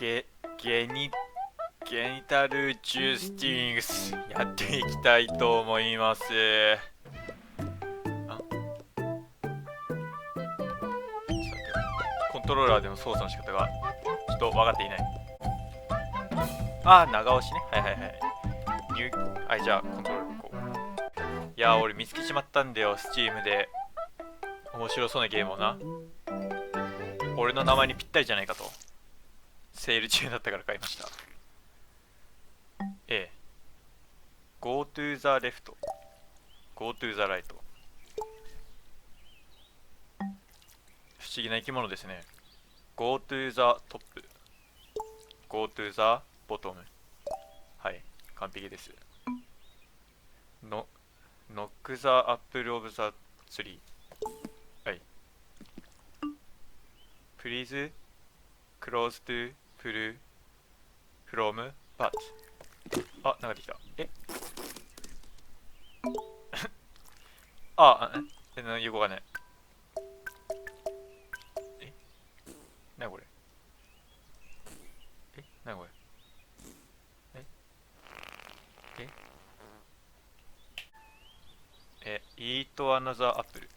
ゲ、ゲニ、ゲニタルジュースティングスやっていきたいと思います。コントローラーでの操作の仕方がちょっと分かっていない。あ、長押しね。はいはいはい。はい、じゃあコントローラーこう。いやー、俺見つけちまったんだよ、スチームで。面白そうなゲームをな。俺の名前にぴったりじゃないかと。セール中だったから買いました。A Go to the left Go to the right。 不思議な生き物ですね。 Go to the top Go to the bottom。 はい、完璧です。のKnock the apple of the tree。 はい。 Please close to pull from part。 あ、流れてきた。よくわかんない。なにこれ。なにこれ。Eat another apple。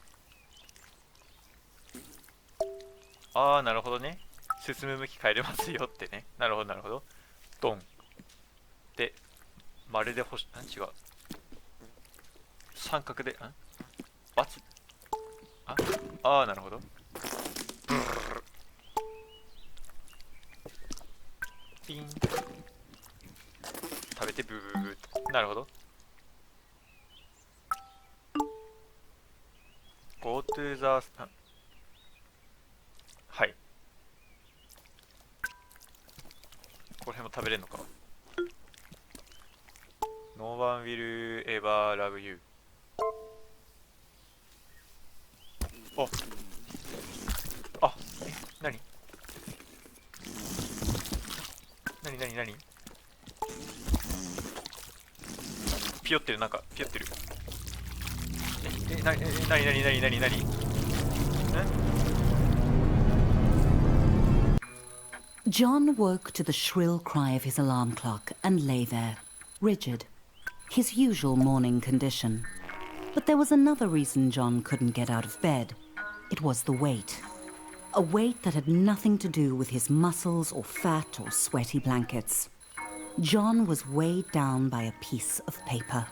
なるほどね。進む向き変えれますよってね。なるほどなるほど。ドンで、まるで違う、三角でバツ。なるほど。ピン。食べてブーブーブーと。なるほど。Go to the。 はい。これも食べれるのか。 No one will ever love you。 なにピヨってる、なんかピヨってる。なにJohn woke to the shrill cry of his alarm clock and lay there, rigid, his usual morning condition. But there was another reason John couldn't get out of bed. It was the weight. A weight that had nothing to do with his muscles or fat or sweaty blankets. John was weighed down by a piece of paper.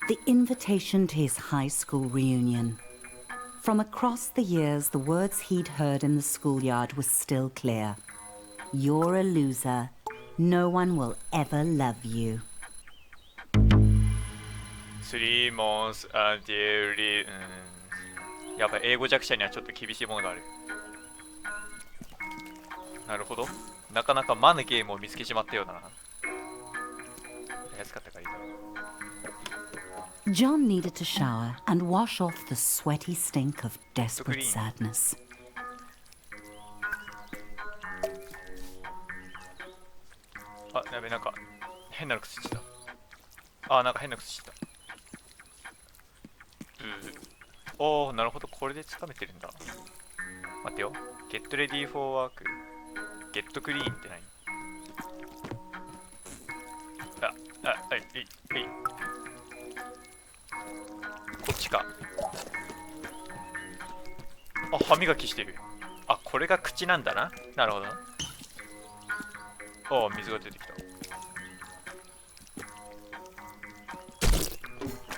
The invitation to his high school reunion. From across the years, the words he'd heard in the schoolyard were still clear. You're a loser. No one will ever love you. 3 months until やっぱ英語弱者にはちょっと厳しいものがある。なるほど。なかなか魔のゲームを見つけちまったようだな。安かったからいいだろう。 John needed to shower and wash off the sweaty stink of desperate sadness. やべ、なんか変なの靴下。なんか変な靴下。なるほど、これでつかめてるんだ。待ってよ。Get ready for work。Get clean って何？こっちか。歯磨きしてる。これが口なんだな。なるほど。水が出てきた。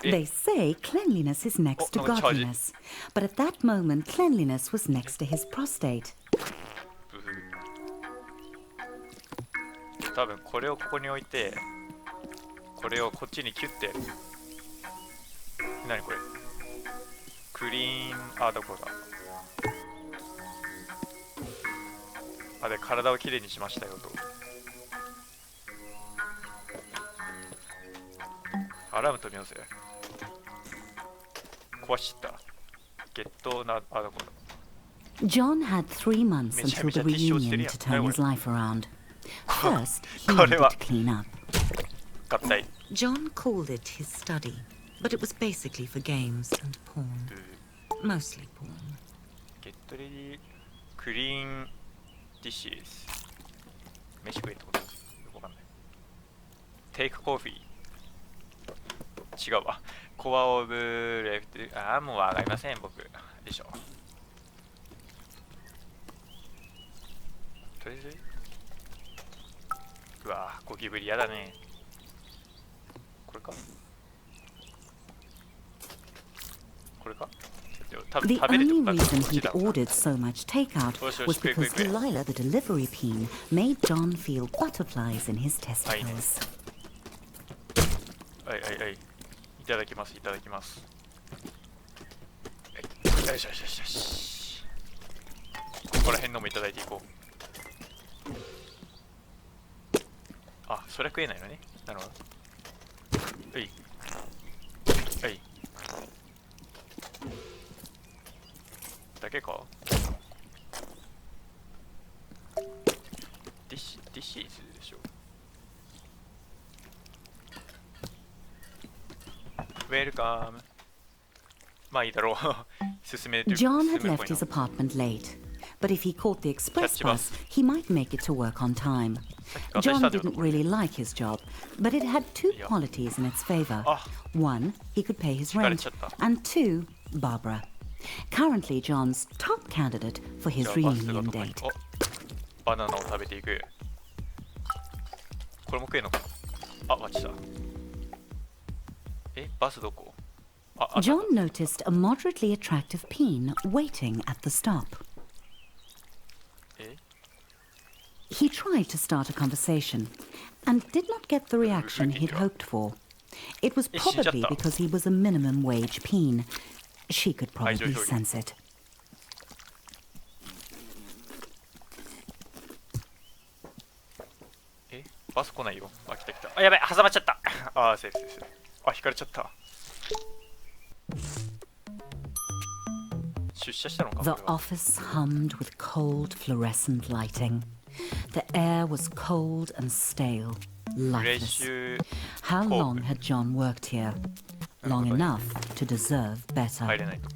They say cleanliness is next to godliness, but at that moment cleanliness was next to his prostate. 多分これをここに置いて、これをこっちにキュッて。何これ。クリーン、どこだ。で、体をきれいにしましたよと。アラーム取り寄せ。壊しちゃった。ゲットな、どこだ。John had 3 months until the reunion to turn his life around. First, he needed to clean up. John called it his study, but it was basically for games and porn. Mostly porn. Get ready, clean dishes. 飯食えってこと？よくわかんない。テイクコーヒー。違うわ。コアオブレフト。ああ、もうわかりません、僕。でしょ。とりあえず。うわぁ、ゴキブリやだね。これか？これか？The only reason he'd ordered so much takeout was because Delilah, the delivery peen, made John feel butterflies in his testicles. はいはいはい。いただきます、いただきます。よしよしよしよし。ここら辺のもいただいていこう。あ、それは食えないのね。なるほど。はい。はい。だけか？ディッシーズでしょ。ウェルカム。まあいいだろう。進める。John had left his apartment late, but if he caught the express bus, he might make it to work on time. John didn't really like his job, but it had two qualities in its favor. One, he could pay his rent, and two, Barbara. Currently John's top candidate for his reunion date. バナナを食べていく。これも食えんのかな。あ、待ちだ。バスどこ？ John noticed a moderately attractive peen waiting at the stop. He tried to start a conversation and did not get the reaction he'd hoped for. It was probably because he was a minimum wage peen. She could probably sense it. バス来ないよ。あ、来た来た。あ、やばい、挟まっちゃった。あ、セーフセーフ。あ、引かれちゃった。出社したのか。 The office hummed with cold fluorescent lighting. The air was cold and stale, lifeless. How long had John worked here? Long enough to deserve better. 入れないと。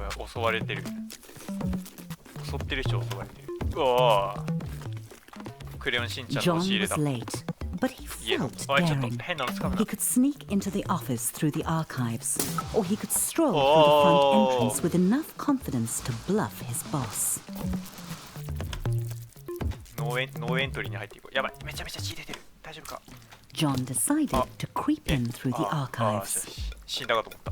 やばい、襲われてる。襲ってる人襲われてる。うわぁ。クレヨンしんちゃんの押し入れだ。John was late, but he felt daring. He could sneak into the office through the archives, or he could stroll through the front entrance with enough confidence to bluff his boss. ノーエントリーに入っていこう。やばい、めちゃめちゃ血出てる。大丈夫か？ John decided to creep in through the archives. 死んだかと思った。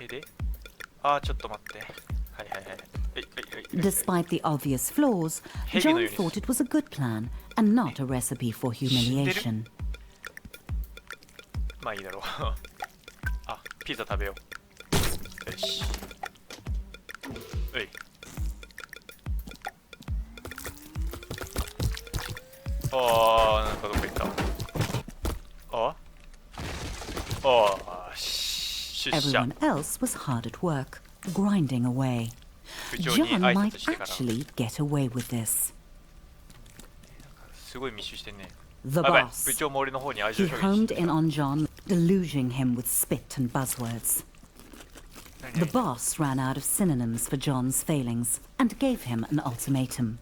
で、ちょっと待って。はいはいはい。Despite the obvious flaws, John thought it was a good plan and not a recipe for humiliation. まあいいだろう。あ、ピザ食べよう。よし。うい。なんかどこ行った？Everyone else was hard at work, grinding away. John might actually get away with this. The boss. He honed in on John, deluging him with spit and buzzwords. The boss ran out of synonyms for John's failings and gave him an ultimatum.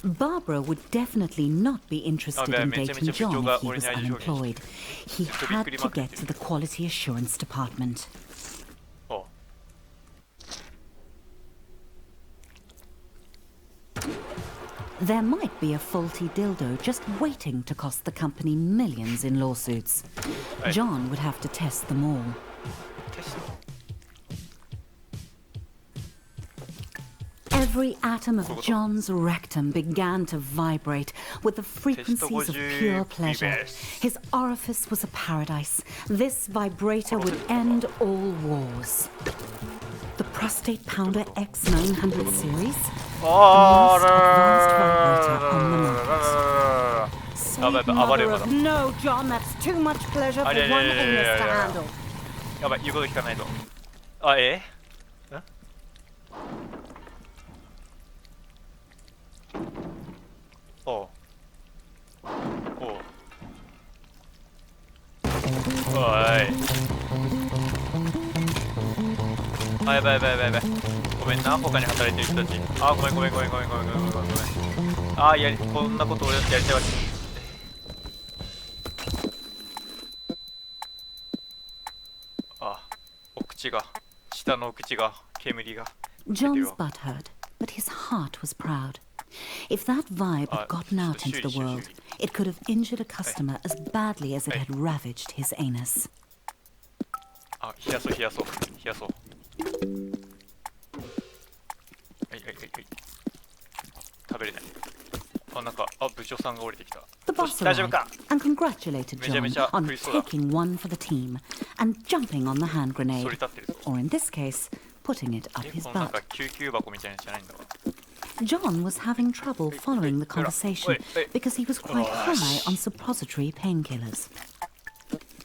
Barbara would definitely not be interested in dating John if he was unemployed. He had to get to the quality assurance department. There might be a faulty dildo just waiting to cost the company millions in lawsuits. John would have to test them all. Every atom of John's rectum began to vibrate with the frequencies of pure pleasure. His orifice was a paradise. This vibrator would end all wars. The Prostate Pounder X900 series? The most advanced vibrator on the market. Sweet mother of no, John, that's too much pleasure for one anus to handle. やばい、言うこと聞かないと。やばいやばいやばいやばい。ごめんな、他に働いてる人たち。あー、ごめんごめんごめんごめんごめんごめんごめんごめん。あー、こんなこと俺やりたいわけ。あ、お口が、下のお口が、煙が。John's butt hurt, but his heart was proud. If that vibe had gotten out into the world, it could have injured a customer as badly as it had ravaged his anus. あ、冷やそう冷やそう冷やそう。はいはいはいはい。食べれない。あ、なんか、あ、部長さんが降りてきた。 The boss 大丈夫 arrived か。 and congratulated めちゃめ John ちゃ on 苦しそうだ。 taking one for the team and jumping on the hand そり grenade, 立ってるぞ。 or in this case, putting it up こ his のなんか butt. 救急箱みたいなやつじゃないんだわ。 John was having trouble following the conversation because he was quite high on suppository painkillers.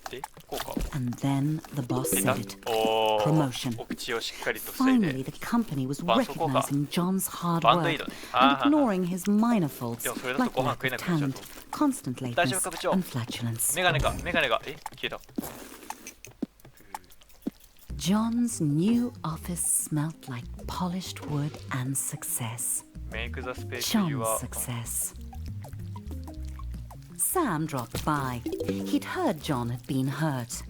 で、こうか。 And then the boss 出た said it. おー、 Promotion. お口をしっかりと塞いで。 Finally, the company was 絆創膏か。 recognizing John's hard バンドエイ work ドね。 and あーはーは ignoring his minor faults でもそれだと like ご飯 lack 食え of なくなっちゃう talent, ぞ。 constant 大丈 lateness 夫か部長。 and flatulence. メガネか、メガネが、消えた。 John's new office smelt like polished wood and success. メイクザスペース John's は success. Sam dropped by. He'd heard John had been hurt.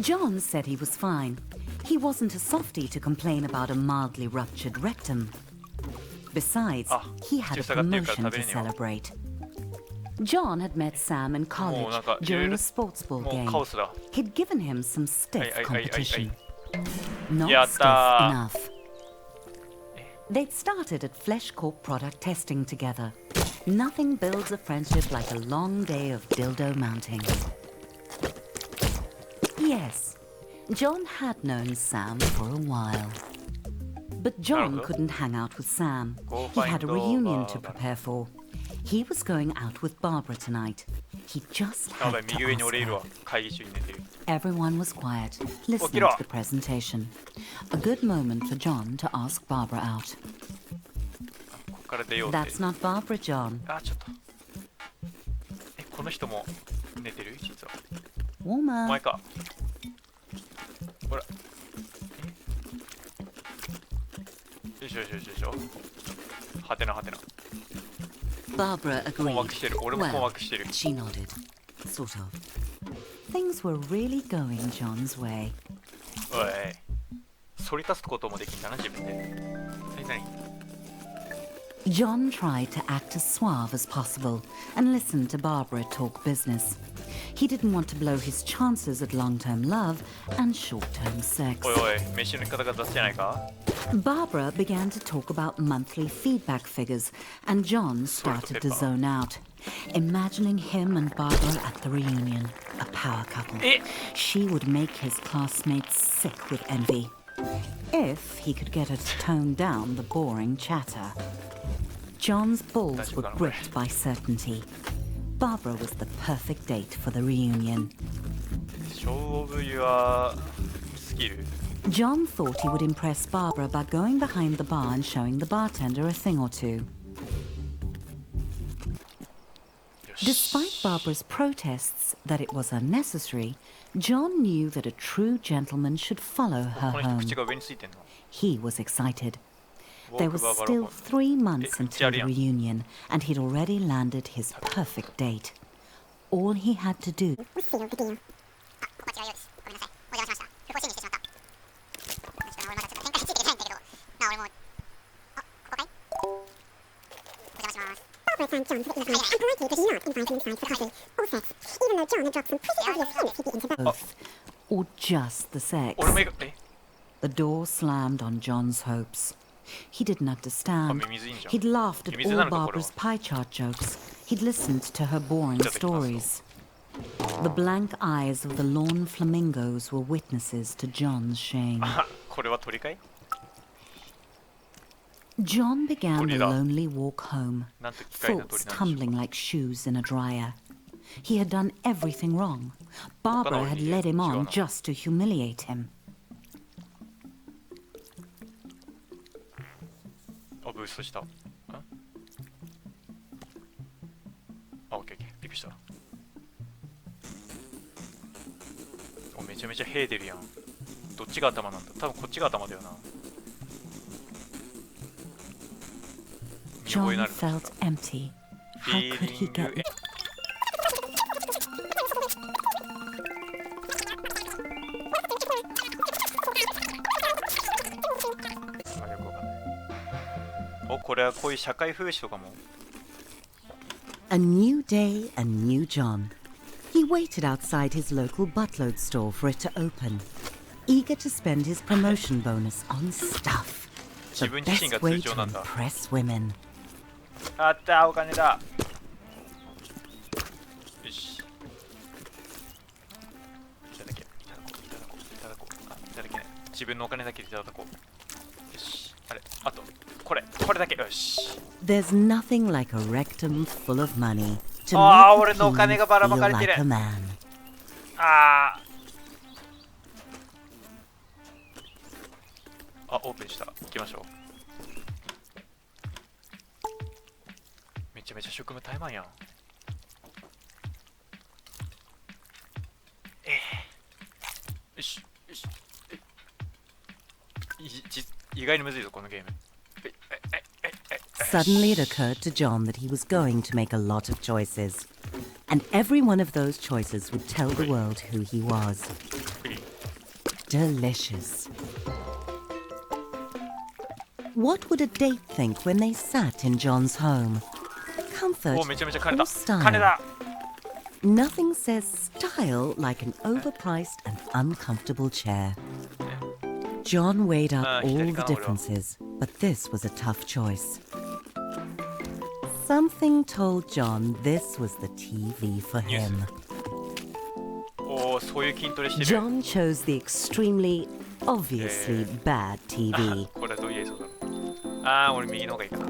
John said he was fine. He wasn't a softie to complain about a mildly ruptured rectum. Besides, he had a promotion to celebrate. John had met Sam in college during a sports ball もう game. カオスだ。 He'd given him some stiff competition. Not Yatta. stiff enough. They'd started at Flesh Corp product testing together. Nothing builds a friendship like a long day of dildo mounting. Yes, John had known Sam for a while. But John couldn't hang out with Sam. He had a reunion to prepare for. He was going out with Barbara tonight. He just やばい、 had 右上に to 俺い ask るわ her. 会議中に寝てる。 Everyone was quiet, listening to the presentation. A good moment for John to ask Barbara out. ここから出ようって。 That's not Barbara, John. あ、ちょっと。この人も寝てる実は。 Warmer. お前か。ほら。よしよしよしよしよ。はてなはてな。 Barbara 困 agreed. 惑してる。俺も困 Well, 惑してる。 she nodded. Sort of. Things were really going John's way. おい。反り立つこともできんだな、自分で。何 John tried to act as suave as possible and listened to Barbara talk business. He didn't want to blow his chances at long-term love and short-term sex. おいおい、飯の行き方が雑じゃないか Barbara began to talk about monthly feedback figures, and John started to zone out, imagining him and Barbara at the reunion, a power couple. She would make his classmates sick with envy, if he could get her to tone down the boring chatter. John's balls were gripped by certainty. Barbara was the perfect date for the reunion. Show of your skill. John thought he would impress Barbara by going behind the bar and showing the bartender a thing or two. Despite Barbara's protests that it was unnecessary, John knew that a true gentleman should follow her この人 home. 口が上についてんの He was excited. There was Walk still about 3 months until the Italian. reunion, and he'd already landed his perfect date. All he had to do こちらより。あ、こちらより。ごめんなさい。お邪魔しました。不法侵入してしまった。確かに俺まだちょっと展開ついていけないんだけど。まあ俺も。あ、ここかいお邪魔します。Barbara thanked John for the evening and politely but not invite him inside for coffee or sex, even though John had dropped some pretty obvious hints he'd be into both. both, or just the sex. 俺もいいかえ The door slammed on John's hopes. He didn't understand. ミミズいいんじゃん He'd laughed at ミミズな all のかこれは Barbara's pie chart jokes. He'd listened to her boring いただきます stories. The blank eyes of the lawn flamingos were witnesses to John's shame. あこれは鳥かい John began the 鳥だ lonely walk home, なんと機械な thoughts 鳥なんでしょ tumbling like shoes in a dryer. He had done everything wrong. Barbara had led him on just to humiliate him. あブーストしたんあオッケーオッケーびっくりしたおめちゃめちゃ兵出るやんどっちが頭なんだ多分こっちが頭だよな John felt empty. How could he get... A new day, a new John. He waited outside his local buttload store for it to open, eager to spend his promotion bonus on stuff. The best way to impress women. あった、お金だ。よし。いただけ、いただこう、いただこう、いただこう。あ、いただけない。自分のお金だけでいただこう。よし。あれ、あと、これだけ。よし。There's nothing like a rectum full of money to Ah, make俺aのお king 金がばらま feel かれて like る。a man. あ、オープンした。行きましょう。めちゃめちゃ職務怠慢やん。よし、よし。意外にむずいぞ、このゲーム。Suddenly it occurred to John that he was going to make a lot of choices. And every one of those choices would tell the world who he was. Delicious. What would a date think when they sat in John's home? Comfort お、めちゃめちゃ金だ。 or style? 金だ。 Nothing says style like an overpriced and uncomfortable chair. John weighed up all the differences, but this was a tough choice. Something told John this was the TV for him. おー、そういう筋トレしてる。 John chose the extremely, obviously bad TV. これはどう言えそうだろう。あー、俺右の方がいいかな。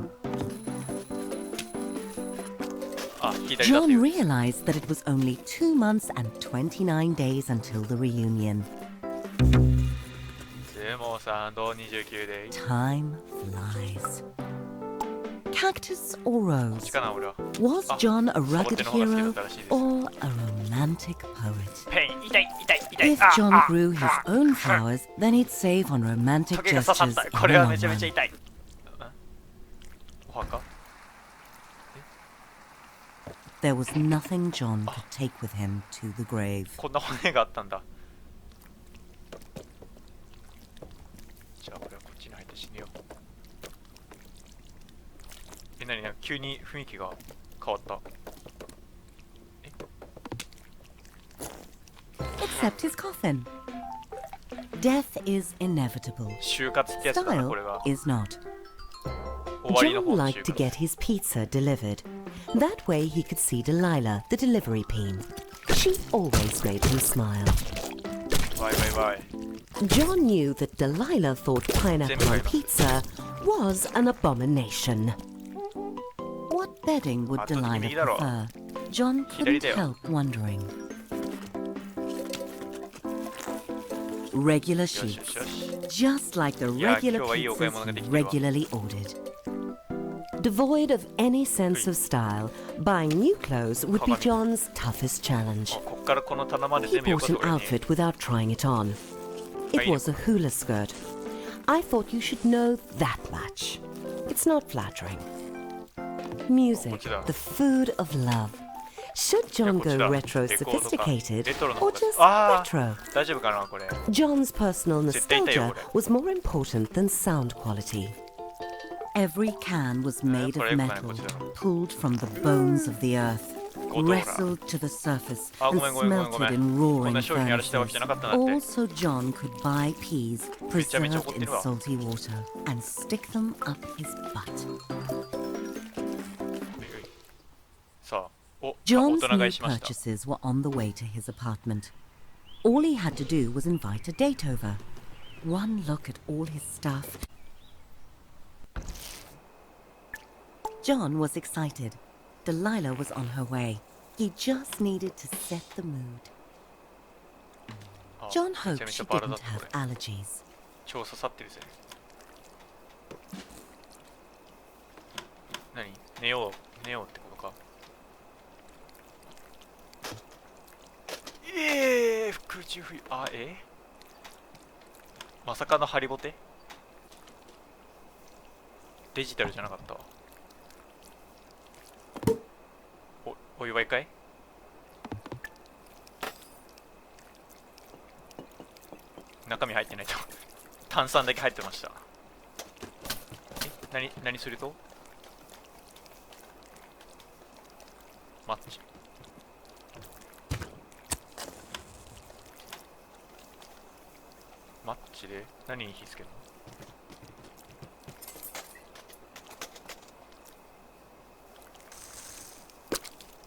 あ、左だってい John う。 realized that it was only 2 months and 29 days until the reunion. でもさんと29で。 Time flies. Cactus or こっ rose? ちかな、俺は。 Was John a サボ rugged テンの方が好きだ hero ったらしいです。 or a romantic poet? ペイン、痛い、痛い、痛い。 If John grew his own flowers, then he'd save on romantic トゲが刺さ gestures った。 in こ the れは long めちゃめちゃ run. 痛い。お墓 There was nothing John could take with him to the grave. こんな骨があったんだ。じゃあ俺はこっちに入って死ねよう。なんか急に雰囲気が変わった。Except his coffin. Death is inevitable. 就活ってやつかな、これ Style が。 is not. 終わりの John 方の liked 就 to 活。 get his pizza delivered. That way he could see Delilah, the delivery peen. She always made him smile. バイバイバイ。 John knew that Delilah thought pineapple on pizza was an abomination. What bedding would Delilah prefer? John couldn't help wondering. Regular sheets, just like the regular pizzas regularly ordered. Devoid of any sense of style, buying new clothes would be John's toughest challenge. こっからこの棚まで He 全部横 bought 取 an りに。 outfit without trying it on. It was a hula skirt. I thought you should know that much. It's not flattering. Music, the food of love. Should John go retro sophisticated or just retro? 大丈夫かな、これ。 John's personal nostalgia was more important than sound quality. Every can was made of metal, pulled from the bones of the earth, wrestled to the surface, and smelted in roaring furnaces. Also, John could buy peas preserved in salty water and stick them up his butt. さあ、お、大 John's 人買 new いしました。 purchases were on the way to his apartment. All he had to do was invite a date over. One look at all his stuff. John was excited. Delilah was on her way. He just needed to set the mood. John hoped she didn't have allergies. 超刺さってるぜ。何？寝よう、寝ようってことか。空中浮遊、あ、まさかのハリボテ？デジタルじゃなかったわ。お祝い会？中身入ってないと炭酸だけ入ってました。何するとマッチ。マッチで何に火つける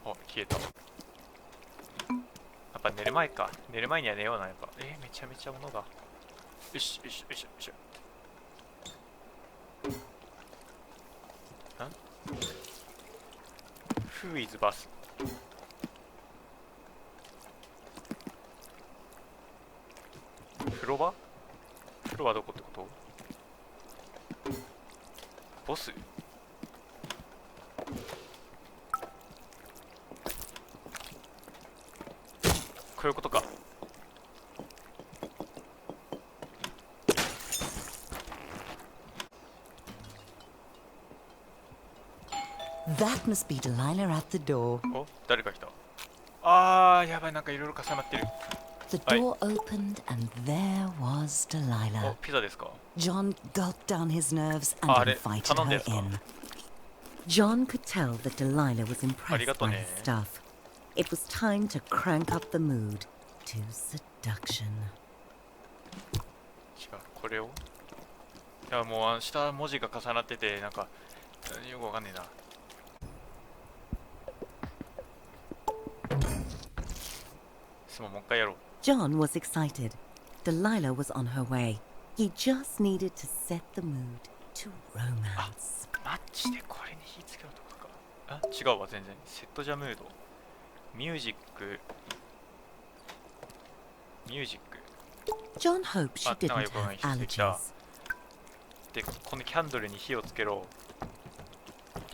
の？あ、消えた。やっぱ寝る前か。寝る前には寝ような。やっぱめちゃめちゃ物が。よしよしよしよし。Who is bus? 風呂場？風呂はどこってこと？ボス？こういうことか。That must be Delilah at the door. お、誰か来た。あー、やばい、なんかいろいろ重なってる。The door opened and there was お、 Delilah. ピザですか？ John gulped down his nerves and あれ、 invited 頼んで her んすか？ in. John could tell that Delilah was impressed ありがと by ね。 his stuff. It was time to crank up the mood to seduction. 違う、これを。いや、もう下文字が重なってて、なんかよくわかんねえな。もう一回やろう。 John was excited. Delilah was on her way. He just needed to set the mood to romance. マッチでこれに火つけるとかか。あ、違うわ、全然。セットジャムード。ミュージック。John hoped she あ、なんか didn't よくわかんない have 火ついてきた。 allergies. で、このキャンドルに火をつけろ。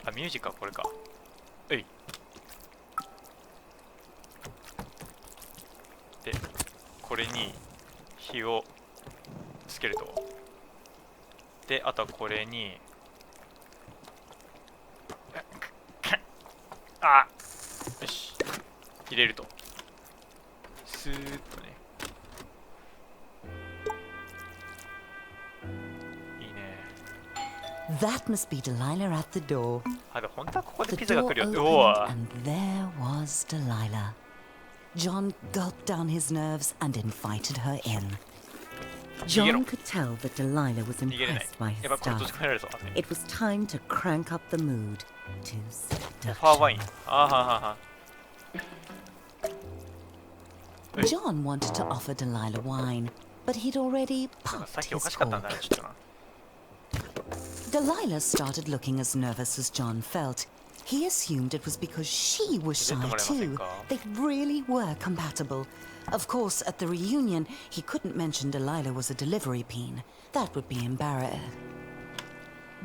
あ、ミュージックはこれか。えい。で、これに火をつけると。で、あとはこれにあ、よし、入れると。スーッとね。いいね。 That must be Delilah at the door. あ、で本当はここで The ピザが door 来るよ。う opened わ。 and there was Delilah. John gulped down his nerves and invited her in. John could tell that Delilah was 逃げれない。 impressed by や his ばい、これ閉じ stuff. 込められるぞ。 It was time to crank up the mood to ファーワイン。 seduction. あははは。 John wanted to offer Delilah wine, but he'd already なんかさっ popped きお his かしかったん cork. だな、ちょっとな。 Delilah started looking as nervous as John felt. He assumed it was because she was shy too. They really were compatible. Of course, at the reunion, he couldn't mention Delilah was a delivery peen. That would be embarrassing.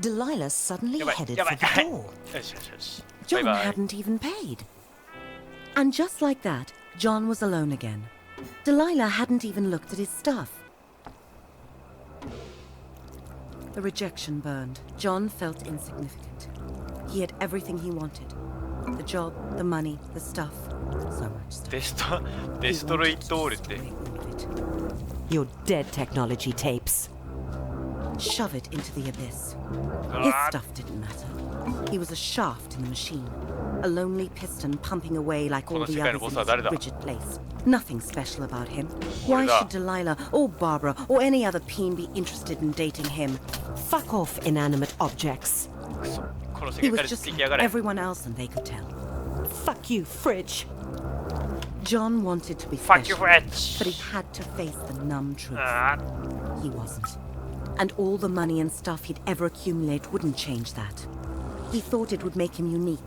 Delilah suddenly やばい、 headed やば for い。 the はい。 door. よしよしよし。バイ John バイ。 hadn't even paid. And just like that, John was alone again. Delilah hadn't even looked at his stuff. The rejection burned. John felt insignificant. He had everything he wanted. The job, the money, the stuff. So much stuff. デストロイトオールって。 Your dead technology tapes. Shove it into the abyss. His Ah. stuff didn't matter. He was a shaft in the machine. A lonely piston pumping away like all the others in his rigid place. Nothing special about him. Why should Delilah or Barbara or any other peen be interested in dating him? Fuck off, inanimate objects. クソ。この世 He 界か was ら just 出来 like 上がれ。 everyone else and they could tell. Fuck you, fridge. John wanted to be Fuck you, special, French. but he had to face the numb truth. あ He wasn't. And all the money and stuff he'd ever accumulate wouldn't change that. He thought it would make him unique,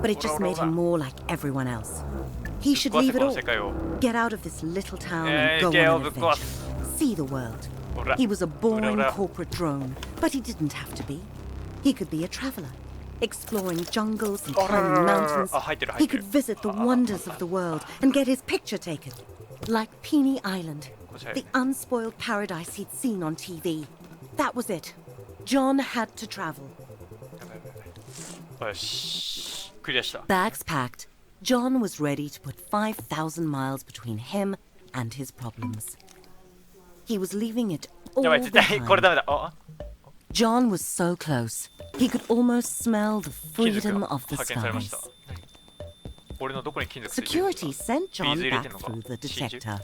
but it just made him more like everyone else. He ー should 壊せ leave こ it の all. 世界を。 Get out of this little town and go 行け on よ an ぶっ壊 adventure. す。 See the world. ほら。 He was a boring Ora. corporate drone, but he didn't have to be. He could be a traveler, exploring jungles and climbing mountains. あ、入ってる入 He ってる。 could visit the wonders of the world and get his picture taken. Like Peony Island, the unspoiled paradise he'd seen on TV. That was it. John had to travel. よし。クリアした。 Bags packed, John was ready to put 5,000 miles between him and his problems. He was leaving it や all ばい、絶対これ behind. ダメだ。あ、 John was so close. He could almost smell the 金属 freedom が of the 発見されまし skies. た。俺のどこに金属ついてるんですか？ Security sent John ビーズ入れ back てんのか？ through the 真珠？ detector.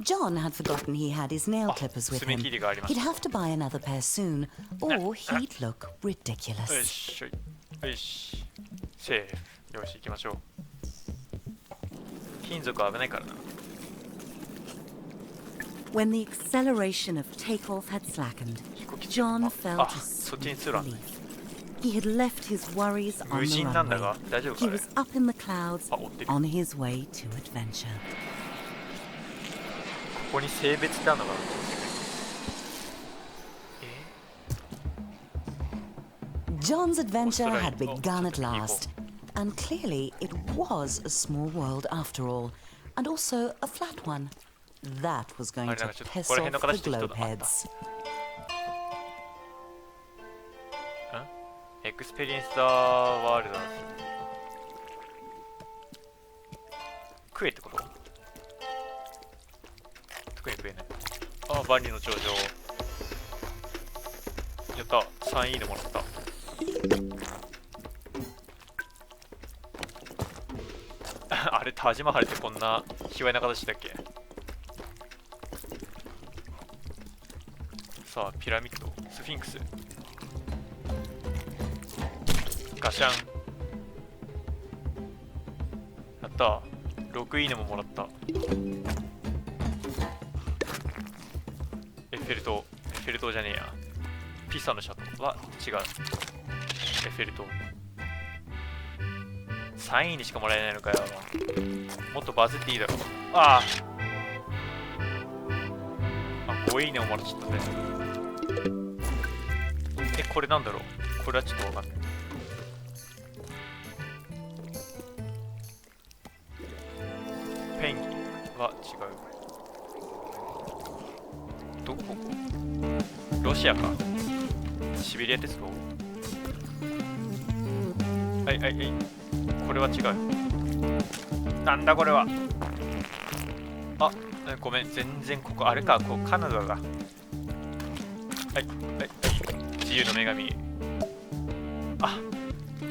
John had forgotten he had his nail clippers with 爪 him. 切りがありまし He'd た。 have to buy another pair soon, or he'd look よ ridiculous. しよし、セーフ。よし、行きましょう。金属は危ないからな。 When the acceleration of takeoff had slackened, 飛行機 John あ felt あ、 a そっちに sweet 通路あん relief. だ。 He had left his worries on 無 the 人なんだ runway. が大丈夫か He あれ？ was up in the clouds あ、追ってる。こ on his way to adventure. こに性別ってあるのかな？John's adventure Australia. had begun Oh, at last, and clearly it was a small world after all, and also a flat one. That was going to piss off the globeheads. エクスペリエンス・ザ・ワールド。食えってこと？特に食えない。あ、万里の長城。やった、3いいねもらった。あれ、タジマハルってこんな卑猥な形だっけ？さあ、ピラミッド、スフィンクス。ガシャン。やった。6いいねももらった。エッフェル塔。エッフェル塔じゃねえや。ピサのシャトーは違う。エッフェル塔。3位にしかもらえないのかよ。もっとバズっていいだろ。ああ。あ、5いいねももらっちゃったね。これなんだろう。これはちょっとわかんない。ペンギンは違う。どこ？ロシアか。シベリア鉄道。はいはいはい。これは違う。なんだこれは。あ、ごめん、全然ここあれか、こうカナダが。はいはいはい。自由の女神。あ、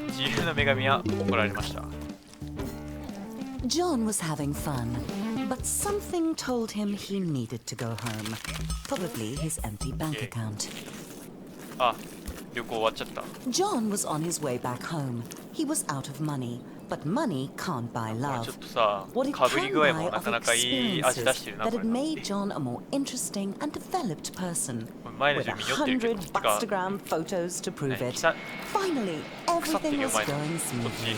自由の女神は怒られました。John was having fun, but something told him he needed to go home. Probably his empty bank account. あ、旅行終わっちゃった。 John was on his way back home. He was out of money, but money can't buy ちょ love. っとさ、 What it かぶり can 具合 buy もな are か the なかいい味出 experiences してるな、 that こ had れな。 made John a more interesting and developed person. 前の With 住民酔ってるけ 100ど、てか、 Bookstagram photos to prove ね、 it. 腐 Finally, ってる everything よ、 was 前の。こ going っち、こ smoothly. っ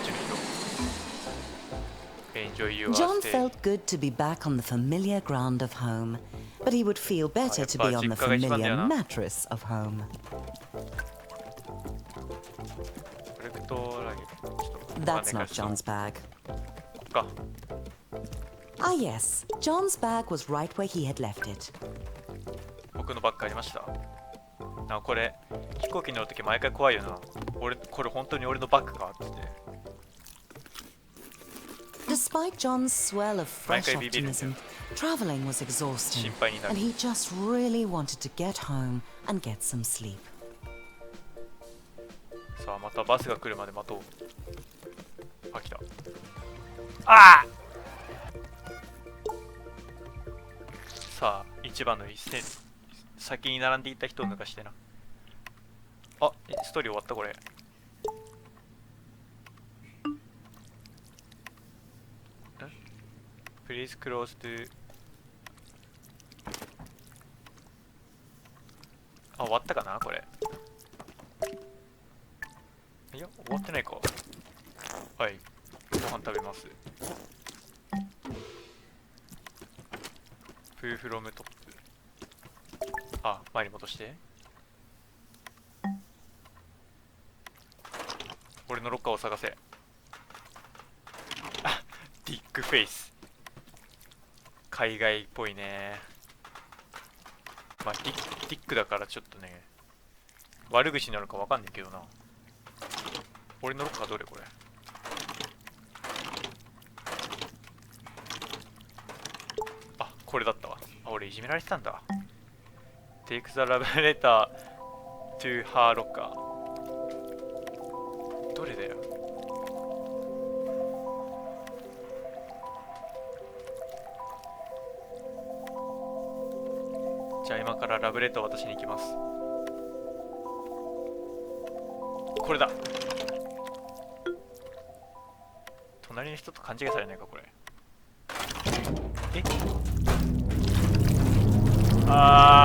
ちの人。Enjoy your John stay. felt good to be back on the familiar ground of home, but he would feel better to be on the familiar mattress of home. コレクトラゲ。ちょっと That's not John's bag. か。 Ah, yes, John's bag was right where he had left it. 僕のバッグありました。あ、これ、飛行機乗るとき毎回怖いよな。俺、これ本当に俺のバッグかって言って。 Despite John's swell of fresh Michael Bibi optimism, traveling was exhausting, 心配になる。 and he just really wanted to get home and get some sleep. さあ、またバスが来るまで待とう。あ、来た。ああ、さあ、一番の一戦。先に並んでいった人を抜かしてな。あ、ストーリー終わったこれ。Please close to あ、終わったかなこれ。いや、終わってないか。はい。ご飯食べます。フーフロムトップ。あ、前に戻して。俺のロッカーを探せ。あ、ディックフェイス。海外っぽいね。まあ、ディックだからちょっとね、悪口なのかわかんないけどな。俺のロッカーどれこれ。あ、これだったわ。あ、俺いじめられてたんだ。Take the love letter to her locker。どれだよ。じゃあ今からラブレターを渡しに行きます。これだ。隣の人と勘違いされないかこれ。え、あ